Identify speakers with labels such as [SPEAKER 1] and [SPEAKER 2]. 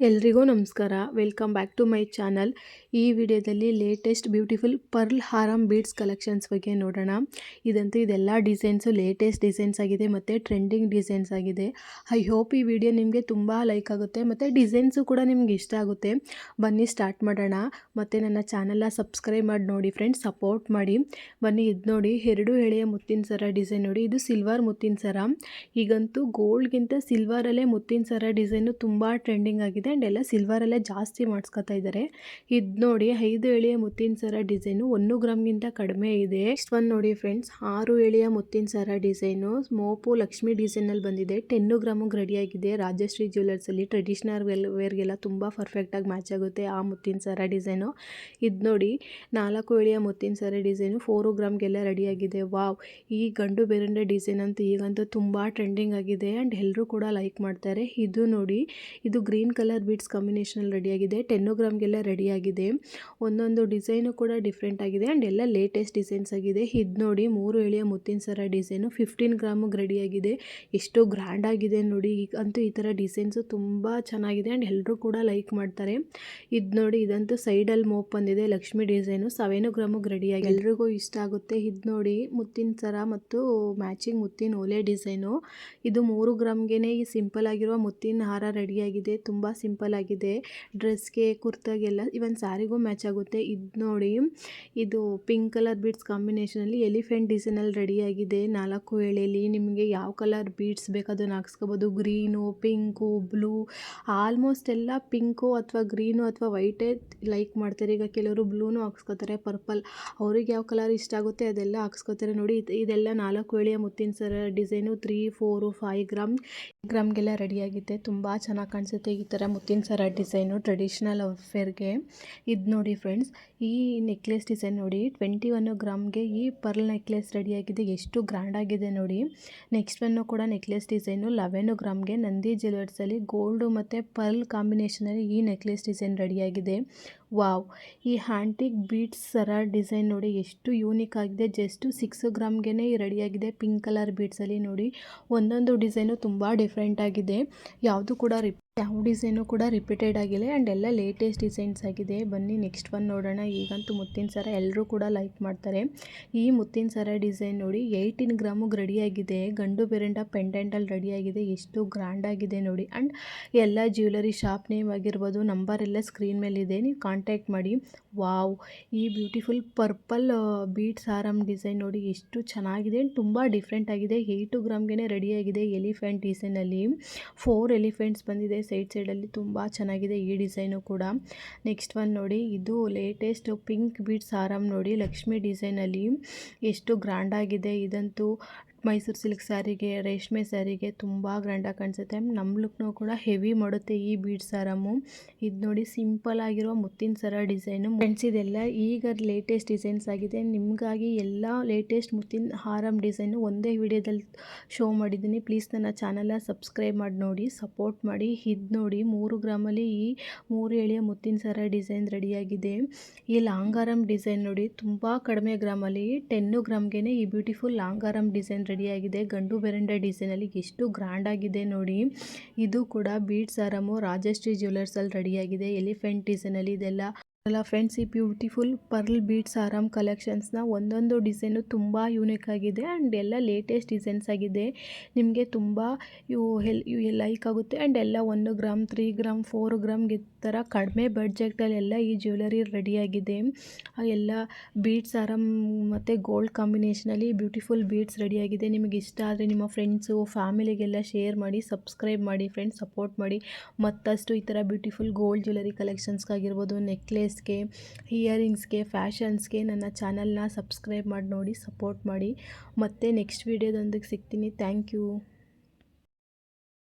[SPEAKER 1] ಎಲ್ರಿಗೂ ನಮಸ್ಕಾರ. Welcome back to my channel. ಈ ವಿಡಿಯೋದಲ್ಲಿ ಲೇಟೆಸ್ಟ್ ಬ್ಯೂಟಿಫುಲ್ ಪರ್ಲ್ ಹಾರಮ್ ಬೀಡ್ಸ್ ಕಲೆಕ್ಷನ್ಸ್ ಬಗ್ಗೆ ನೋಡೋಣ. ಇದೆಲ್ಲ ಡಿಸೈನ್ಸು ಲೇಟೆಸ್ಟ್ ಡಿಸೈನ್ಸ್ ಆಗಿದೆ ಮತ್ತು ಟ್ರೆಂಡಿಂಗ್ ಡಿಸೈನ್ಸ್ ಆಗಿದೆ. ಐ ಹೋಪ್ ಈ ವಿಡಿಯೋ ನಿಮಗೆ ತುಂಬ ಲೈಕ್ ಆಗುತ್ತೆ ಮತ್ತು ಡಿಸೈನ್ಸು ಕೂಡ ನಿಮ್ಗೆ ಇಷ್ಟ ಆಗುತ್ತೆ. ಬನ್ನಿ ಸ್ಟಾರ್ಟ್ ಮಾಡೋಣ. ಮತ್ತು ನನ್ನ ಚಾನಲ್ನ ಸಬ್ಸ್ಕ್ರೈಬ್ ಮಾಡಿ ನೋಡಿ ಫ್ರೆಂಡ್ಸ್, ಸಪೋರ್ಟ್ ಮಾಡಿ. ಬನ್ನಿ, ಇದು ನೋಡಿ, 2 ಎಳೆಯ ಮುತ್ತಿನ ಸರ ಡಿಸೈನ್ ನೋಡಿ. ಇದು ಸಿಲ್ವರ್ ಮುತ್ತಿನ ಸರ. ಈಗಂತೂ ಗೋಲ್ಡ್ಗಿಂತ ಸಿಲ್ವರಲ್ಲೇ ಮುತ್ತಿನ ಸರ ಡಿಸೈನು ತುಂಬ ಟ್ರೆಂಡಿಂಗ್ ಆಗಿದೆ. ಆ್ಯಂಡ್ ಎಲ್ಲ ಸಿಲ್ವರಲ್ಲೇ ಜಾಸ್ತಿ ಮಾಡಿಸ್ಕೊತಾ ಇದ್ದಾರೆ. ಇದು ನೋಡಿ, 5 ಎಳೆಯ ಮುತ್ತಿನ ಸರ ಡಿಸೈನು 1 ಗ್ರಾಮ್ಗಿಂತ ಕಡಿಮೆ ಇದೆ. ನೆಕ್ಸ್ಟ್ ಒನ್ ನೋಡಿ ಫ್ರೆಂಡ್ಸ್, 6 ಎಳೆಯ ಮುತ್ತಿನ ಸರ ಡಿಸೈನು ಮೋಪು ಲಕ್ಷ್ಮಿ ಡಿಸೈನಲ್ಲಿ ಬಂದಿದೆ. 10 ಗ್ರಾಮಿಗೆ ರೆಡಿಯಾಗಿದೆ. ರಾಜಶ್ರೀ ಜ್ಯುವೆಲರ್ಸಲ್ಲಿ ಟ್ರೆಡಿಷ್ನಲ್ ವೇರ್ಗೆಲ್ಲ ತುಂಬ ಪರ್ಫೆಕ್ಟಾಗಿ ಮ್ಯಾಚ್ ಆಗುತ್ತೆ ಆ ಮುತ್ತಿನ ಸರ ಡಿಸೈನು. ಇದು ನೋಡಿ, 4 ಎಳೆಯ ಮುತ್ತಿನ ಸರ ಡಿಸೈನು 4 ಗ್ರಾಮ್ಗೆಲ್ಲ ರೆಡಿಯಾಗಿದೆ. ವಾವ್, ಈ ಗಂಡು ಬೇರಂಡೆ ಡಿಸೈನ್ ಅಂತೂ ಈಗಂತೂ ತುಂಬ ಟ್ರೆಂಡಿಂಗ್ ಆಗಿದೆ ಆ್ಯಂಡ್ ಎಲ್ಲರೂ ಕೂಡ ಲೈಕ್ ಮಾಡ್ತಾರೆ. ಇದು ನೋಡಿ, ಇದು ಗ್ರೀನ್ ಕಲರ್ ಬೀಡ್ಸ್ ಕಾಂಬಿನೇಷನಲ್ಲಿ ರೆಡಿಯಾಗಿದೆ. 10 ಗ್ರಾಮ್ಗೆಲ್ಲ ರೆಡಿಯಾಗಿದೆ. ಒಂದೊಂದು ಡಿಸೈನು ಕೂಡ ಡಿಫ್ರೆಂಟ್ ಆಗಿದೆ ಆ್ಯಂಡ್ ಎಲ್ಲ ಲೇಟೆಸ್ಟ್ ಡಿಸೈನ್ಸ್ ಆಗಿದೆ. ಇದು ನೋಡಿ, 3 ಎಳೆಯ ಮುತ್ತಿನ ಸರ ಡಿಸೈನು 15 ಗ್ರಾಮಿಗೆ ರೆಡಿಯಾಗಿದೆ. ಎಷ್ಟು ಗ್ರ್ಯಾಂಡ್ ಆಗಿದೆ ನೋಡಿ. ಈಗಂತೂ ಈ ಥರ ಡಿಸೈನ್ಸು ತುಂಬ ಚೆನ್ನಾಗಿದೆ ಆ್ಯಂಡ್ ಎಲ್ಲರೂ ಕೂಡ ಲೈಕ್ ಮಾಡ್ತಾರೆ. ಇದು ನೋಡಿ, ಇದಂತೂ ಸೈಡಲ್ಲಿ ಮೋಪ್ ಬಂದಿದೆ. ಲಕ್ಷ್ಮಿ ಡಿಸೈನು 7 ಗ್ರಾಮಿಗೆ ರೆಡಿಯಾಗಿದೆ. ಎಲ್ರಿಗೂ ಇಷ್ಟ ಆಗುತ್ತೆ. ಇದು ನೋಡಿ, ಮುತ್ತಿನ ಸರ ಮತ್ತು ಮ್ಯಾಚಿಂಗ್ ಮುತ್ತಿನ ಓಲೆ ಡಿಸೈನು. ಇದು 3 ಗ್ರಾಮ್ಗೆ ಈ ಸಿಂಪಲ್ ಆಗಿರುವ ಮುತ್ತಿನ ಹಾರ ರೆಡಿಯಾಗಿದೆ. ತುಂಬ ಸಿಂಪಲ್ ಆಗಿದೆ. ಡ್ರೆಸ್ಗೆ, ಕುರ್ತಾಗೆಲ್ಲ, ಇವನ್ ಸ್ಯಾರಿಗೂ ಮ್ಯಾಚ್ ಆಗುತ್ತೆ. ಇದು ನೋಡಿ, ಇದು ಪಿಂಕ್ ಕಲರ್ ಬೀಡ್ಸ್ ಕಾಂಬಿನೇಷನಲ್ಲಿ ಎಲಿಫೆಂಟ್ ಡಿಸೈನಲ್ಲಿ ರೆಡಿಯಾಗಿದೆ. 4 ಎಳೆಯಲ್ಲಿ ನಿಮಗೆ ಯಾವ ಕಲರ್ ಬೀಡ್ಸ್ ಬೇಕಾದನ್ನು ಹಾಕ್ಸ್ಕೋಬೋದು. ಗ್ರೀನು, ಪಿಂಕು, ಬ್ಲೂ, ಆಲ್ಮೋಸ್ಟ್ ಎಲ್ಲ ಪಿಂಕು ಅಥವಾ ಗ್ರೀನು ಅಥವಾ ವೈಟೇ ಲೈಕ್ ಮಾಡ್ತಾರೆ. ಈಗ ಕೆಲವರು ಬ್ಲೂನು ಹಾಕ್ಸ್ಕೊತಾರೆ, ಪರ್ಪಲ್, ಅವ್ರಿಗೆ ಯಾವ ಕಲರ್ ಇಷ್ಟ ಆಗುತ್ತೆ ಅದೆಲ್ಲ ಹಾಕ್ಸ್ಕೊತಾರೆ. ನೋಡಿ, ಇದೆಲ್ಲ 4 ಎಳೆಯ ಮುತ್ತಿನ ಸರ ಡಿಸೈನು 3, 4, 5 ಗ್ರಾಮ್ಗೆಲ್ಲ ರೆಡಿಯಾಗಿದೆ. ತುಂಬ ಚೆನ್ನಾಗಿ ಕಾಣಿಸುತ್ತೆ ಈ ಥರ ಮುತ್ತಿನ ಸರ ಡಿಸೈನು ಟ್ರೆಡಿಷ್ನಲ್ ವೇರ್ಗೆ. ಇದು ನೋಡಿ ಫ್ರೆಂಡ್ಸ್, ಈ ನೆಕ್ಲೆಸ್ ಡಿಸೈನ್ ನೋಡಿ, 21 ಗ್ರಾಮ್ಗೆ ಈ ಪರ್ಲ್ ನೆಕ್ಲೆಸ್ ರೆಡಿಯಾಗಿದೆ. ಎಷ್ಟು ಗ್ರ್ಯಾಂಡ್ ಆಗಿದೆ ನೋಡಿ. ನೆಕ್ಸ್ಟ್ ಒನ್ನು ಕೂಡ ನೆಕ್ಲೆಸ್ ಡಿಸೈನು 11 ಗ್ರಾಮ್ಗೆ ನಂದಿ ಜ್ಯುವೆಲರ್ಸಲ್ಲಿ ಗೋಲ್ಡು ಮತ್ತು ಪರ್ಲ್ ಕಾಂಬಿನೇಷನಲ್ಲಿ ಈ ನೆಕ್ಲೆಸ್ ಡಿಸೈನ್ ರೆಡಿಯಾಗಿದೆ. ವಾವ್, ಈ ಹ್ಯಾಂಟಿಕ್ ಬೀಡ್ಸ್ ಸರ ಡಿಸೈನ್ ನೋಡಿ ಎಷ್ಟು ಯೂನಿಕ್ ಆಗಿದೆ. ಜಸ್ಟ್ 6 ಗ್ರಾಮ್ಗೆ ರೆಡಿಯಾಗಿದೆ. ಪಿಂಕ್ ಕಲರ್ ಬೀಡ್ಸಲ್ಲಿ ನೋಡಿ, ಒಂದೊಂದು ಡಿಸೈನು ತುಂಬ ಡಿಫ್ರೆಂಟ್ ಆಗಿದೆ. ಯಾವುದು ಕೂಡ ಯಾವ ಡಿಸೈನು ಕೂಡ ರಿಪೀಟೆಡ್ ಆಗಿಲ್ಲ ಆ್ಯಂಡ್ ಎಲ್ಲ ಲೇಟೆಸ್ಟ್ ಡಿಸೈನ್ಸ್ ಆಗಿದೆ. ಬನ್ನಿ ನೆಕ್ಸ್ಟ್ ಒನ್ ನೋಡೋಣ. ಈಗಂತೂ ಮುತ್ತಿನ ಸರ ಎಲ್ಲರೂ ಕೂಡ ಲೈಕ್ ಮಾಡ್ತಾರೆ. ಈ ಮುತ್ತಿನ ಸರ ಡಿಸೈನ್ ನೋಡಿ, 18 ಗ್ರಾಮಿಗೆ ರೆಡಿಯಾಗಿದೆ. ಗಂಡು ಬೆರಂಡ ಪೆಂಡೆಂಟಲ್ಲಿ ರೆಡಿಯಾಗಿದೆ. ಎಷ್ಟು ಗ್ರ್ಯಾಂಡ್ ಆಗಿದೆ ನೋಡಿ. ಆ್ಯಂಡ್ ಎಲ್ಲ ಜ್ಯುವೆಲರಿ ಶಾಪ್ ನೇಮ್ ಆಗಿರ್ಬೋದು, ನಂಬರ್ ಎಲ್ಲ ಸ್ಕ್ರೀನ್ ಮೇಲಿದೆ, ನೀವು ಕಾಂಟ್ಯಾಕ್ಟ್ ಮಾಡಿ. ವಾವ್, ಈ ಬ್ಯೂಟಿಫುಲ್ ಪರ್ಪಲ್ ಬೀಡ್ಸ್ ಹಾರಮ್ ಡಿಸೈನ್ ನೋಡಿ ಎಷ್ಟು ಚೆನ್ನಾಗಿದೆ. ತುಂಬ ಡಿಫ್ರೆಂಟ್ ಆಗಿದೆ. 8 ಗ್ರಾಮ್ಗೆ ರೆಡಿಯಾಗಿದೆ. ಎಲಿಫೆಂಟ್ ಡಿಸೈನಲ್ಲಿ 4 ಎಲಿಫೆಂಟ್ಸ್ ಬಂದಿದೆ ಸೈಡಲ್ಲಿ. ತುಂಬ ಚೆನ್ನಾಗಿದೆ ಈ ಡಿಸೈನು ಕೂಡ. ನೆಕ್ಸ್ಟ್ ಒನ್ ನೋಡಿ, ಇದು ಲೇಟೆಸ್ಟ್ ಪಿಂಕ್ ಬೀಡ್ಸ್ ಹಾರಮ್ ನೋಡಿ, ಲಕ್ಷ್ಮಿ ಡಿಸೈನಲ್ಲಿ ಎಷ್ಟು ಗ್ರ್ಯಾಂಡ್ ಆಗಿದೆ. ಇದಂತೂ ಮೈಸೂರು ಸಿಲ್ಕ್ ಸ್ಯಾರಿಗೆ, ರೇಷ್ಮೆ ಸ್ಯಾರಿಗೆ ತುಂಬ ಗ್ರ್ಯಾಂಡಾಗಿ ಕಾಣಿಸುತ್ತೆ. ನಮ್ಮ ಲುಕ್ನೂ ಕೂಡ ಹೆವಿ ಮಾಡುತ್ತೆ ಈ ಬೀಡ್ಸ್ ಹಾರಮ್ಮು. ಇದು ನೋಡಿ, ಸಿಂಪಲ್ ಆಗಿರೋ ಮುತ್ತಿನ ಸರ ಡಿಸೈನು. ಫ್ರೆಂಡ್ಸ್, ಇದೆಲ್ಲ ಈಗ ಲೇಟೆಸ್ಟ್ ಡಿಸೈನ್ಸ್ ಆಗಿದೆ. ನಿಮಗಾಗಿ ಎಲ್ಲ ಲೇಟೆಸ್ಟ್ ಮುತ್ತಿನ ಹಾರಮ್ ಡಿಸೈನು ಒಂದೇ ವಿಡಿಯೋದಲ್ಲಿ ಶೋ ಮಾಡಿದ್ದೀನಿ. ಪ್ಲೀಸ್ ನನ್ನ ಚಾನಲ್ನ ಸಬ್ಸ್ಕ್ರೈಬ್ ಮಾಡಿ ನೋಡಿ, ಸಪೋರ್ಟ್ ಮಾಡಿ. ಇದು ನೋಡಿ, 3 ಗ್ರಾಮಲ್ಲಿ ಈ 3 ಎಳೆಯ ಮುತ್ತಿನ ಸರ ಡಿಸೈನ್ ರೆಡಿಯಾಗಿದೆ. ಈ ಲಾಂಗ್ ಹಾರಮ್ ಡಿಸೈನ್ ನೋಡಿ, ತುಂಬ ಕಡಿಮೆ ಗ್ರಾಮಲ್ಲಿ 10 ಗ್ರಾಮ್ಗೆ ಈ ಬ್ಯೂಟಿಫುಲ್ ಲಾಂಗ್ ಹಾರಮ್ ಡಿಸೈನ್ ರೆಡಿಯಾಗಿದೆ. ಗಂಡು ಬೆರಂಡೆ ಡಿಸೈನಲ್ಲಿ ಎಷ್ಟು ಗ್ರ್ಯಾಂಡ್ ಆಗಿದೆ ನೋಡಿ. ಇದು ಕೂಡ ಬೀಡ್ಸ್ ಹಾರಮು ರಾಜಶ್ರೀ ಜ್ಯುವೆಲರ್ಸಲ್ಲಿ ರೆಡಿಯಾಗಿದೆ. ಎಲಿಫೆಂಟ್ ಡಿಸೈನಲ್ಲಿ ಇದೆಲ್ಲ ಫ್ರೆಂಡ್ಸ್. ಈ ಬ್ಯೂಟಿಫುಲ್ ಪರ್ಲ್ ಬೀಡ್ಸ್ ಹಾರಮ್ ಕಲೆಕ್ಷನ್ಸ್ನ ಒಂದೊಂದು ಡಿಸೈನು ತುಂಬ ಯೂನಿಕ್ ಆಗಿದೆ ಆ್ಯಂಡ್ ಎಲ್ಲ ಲೇಟೆಸ್ಟ್ ಡಿಸೈನ್ಸ್ ಆಗಿದೆ. ನಿಮಗೆ ತುಂಬ ಇವು ಲೈಕ್ ಆಗುತ್ತೆ ಆ್ಯಂಡ್ ಎಲ್ಲ 1 ಗ್ರಾಮ್, 3 ಗ್ರಾಮ್, 4 ಗ್ರಾಮ್ಗೆ ಈ ಥರ ಕಡಿಮೆ ಬಡ್ಜೆಟಲ್ಲೆಲ್ಲ ಈ ಜ್ಯುವೆಲರಿ ರೆಡಿಯಾಗಿದೆ. ಎಲ್ಲ ಬೀಡ್ಸ್ ಹಾರಮ್ ಮತ್ತು ಗೋಲ್ಡ್ ಕಾಂಬಿನೇಷನಲ್ಲಿ ಬ್ಯೂಟಿಫುಲ್ ಬೀಡ್ಸ್ ರೆಡಿಯಾಗಿದೆ. ನಿಮಗೆ ಇಷ್ಟ ಆದರೆ ನಿಮ್ಮ ಫ್ರೆಂಡ್ಸು, ಫ್ಯಾಮಿಲಿಗೆಲ್ಲ ಶೇರ್ ಮಾಡಿ, ಸಬ್ಸ್ಕ್ರೈಬ್ ಮಾಡಿ ಫ್ರೆಂಡ್ಸ್, ಸಪೋರ್ಟ್ ಮಾಡಿ. ಮತ್ತಷ್ಟು ಈ ಥರ ಬ್ಯೂಟಿಫುಲ್ ಗೋಲ್ಡ್ ಜ್ಯುವೆಲರಿ ಕಲೆಕ್ಷನ್ಸ್ಗಾಗಿರ್ಬೋದು, ನೆಕ್ಲೆಸ್ಗೆ, ಇಯರಿಂಗ್ಸ್ಗೆ, ಫ್ಯಾಷನ್ಸ್ಗೆ ನನ್ನ ಚಾನಲ್ನ ಸಬ್ಸ್ಕ್ರೈಬ್ ಮಾಡಿ ನೋಡಿ, ಸಪೋರ್ಟ್ ಮಾಡಿ. ಮತ್ತೆ ನೆಕ್ಸ್ಟ್ ವಿಡಿಯೋದೊಂದಿಗೆ ಸಿಗ್ತೀನಿ. Thank you.